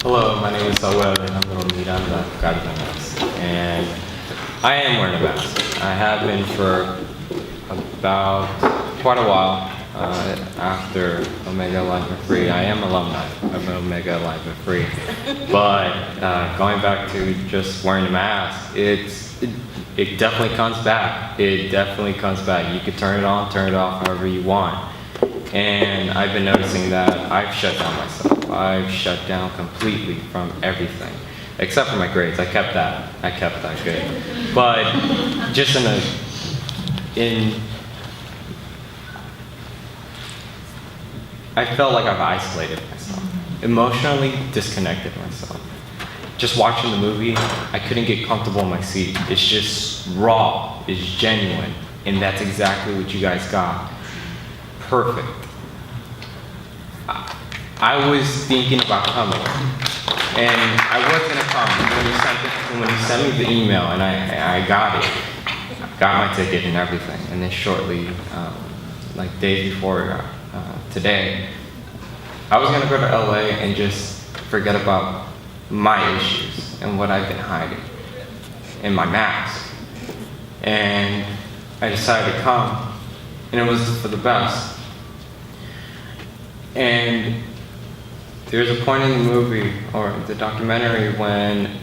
Hello, my name is Samuel Alejandro Miranda Cardenas, and I am wearing a mask. I have been for about quite a while after Omega Live and Free. I am alumni of Omega Live and Free, but going back to just wearing a mask, it definitely comes back. It definitely comes back. You can turn it on, turn it off, however you want. And I've been noticing that I've shut down myself. I've shut down completely from everything, except for my grades. I kept that good. But just I felt like I've isolated myself, emotionally disconnected myself. Just watching the movie, I couldn't get comfortable in my seat. It's just raw, it's genuine, and that's exactly what you guys got. Perfect. I was thinking about coming, and I was gonna come when you sent me the email, and I got my ticket and everything, and then shortly, like days before today, I was gonna go to LA and just forget about my issues and what I've been hiding in my mask, and I decided to come, and it was for the best. And there's a point in the movie or the documentary when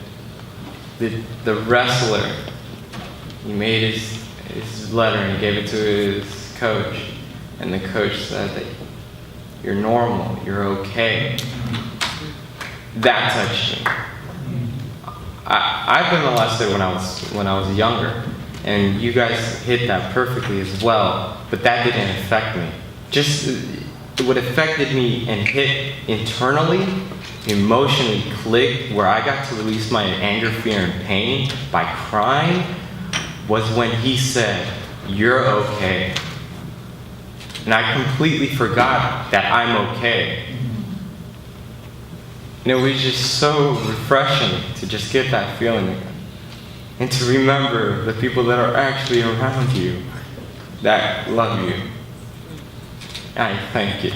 the wrestler, he made his letter and he gave it to his coach, and the coach said that you're normal, you're okay. That touched me. I've been molested when I was younger, and you guys hit that perfectly as well, but that didn't affect me. Just what affected me and hit internally, emotionally clicked, where I got to release my anger, fear, and pain by crying, was when he said, "You're okay." And I completely forgot that I'm okay. And it was just so refreshing to just get that feeling again. And to remember the people that are actually around you that love you. I thank you.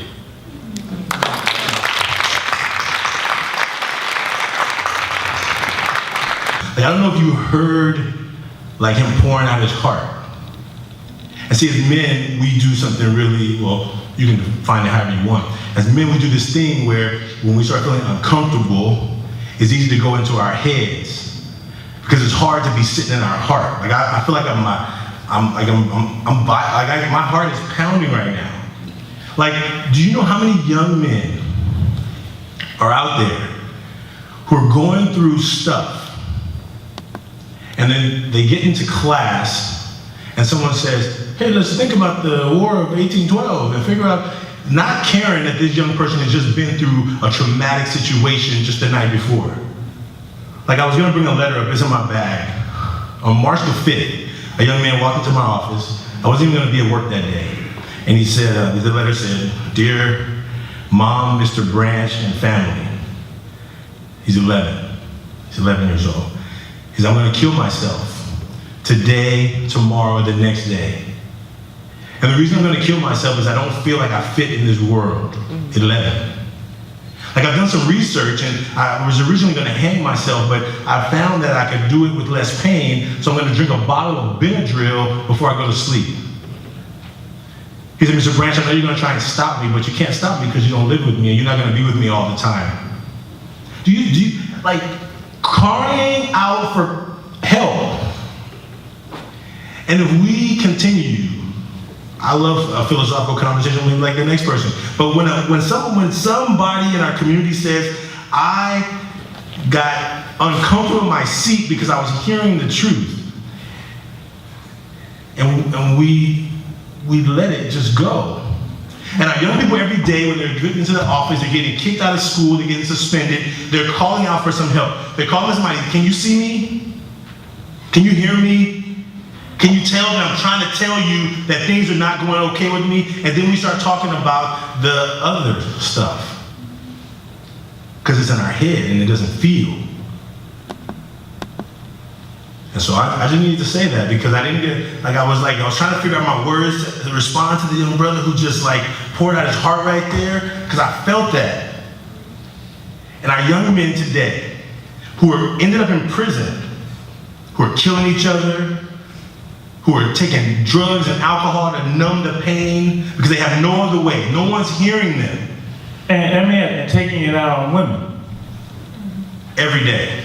Like, I don't know if you heard like him pouring out his heart. And see, as men, we do something really, well, you can find it however you want. As men, we do this thing where when we start feeling uncomfortable, it's easy to go into our heads because it's hard to be sitting in our heart. Like I feel like my heart is pounding right now. Like, do you know how many young men are out there who are going through stuff, and then they get into class, and someone says, "Hey, let's think about the War of 1812 and figure out," not caring that this young person has just been through a traumatic situation just the night before. Like, I was gonna bring a letter up, it's in my bag. On March the 5th, a young man walked into my office. I wasn't even gonna be at work that day. And he said, the letter said, "Dear Mom, Mr. Branch, and family." He's 11. He's 11 years old. He said, "I'm gonna kill myself today, tomorrow, the next day. And the reason I'm gonna kill myself is I don't feel like I fit in this world." 11. Like, I've done some research, and I was originally gonna hang myself, but I found that I could do it with less pain, so I'm gonna drink a bottle of Benadryl before I go to sleep. He said, "Mr. Branch, I know you're gonna try and stop me, but you can't stop me because you don't live with me and you're not gonna be with me all the time." Do you like, crying out for help? And if we continue, I love a philosophical conversation with like the next person, but when somebody in our community says, "I got uncomfortable in my seat because I was hearing the truth," and we let it just go. And our young people every day, when they're getting into the office, they're getting kicked out of school, they're getting suspended, they're calling out for some help. They're calling somebody, "Can you see me? Can you hear me? Can you tell me I'm trying to tell you that things are not going okay with me?" And then we start talking about the other stuff because it's in our head and it doesn't feel. And so I just needed to say that because I didn't get, I was trying to figure out my words to respond to the young brother who just like poured out his heart right there, because I felt that. and our young men today who are ended up in prison, who are killing each other, who are taking drugs and alcohol to numb the pain because they have no other way. No one's hearing them And taking it out on women. every day.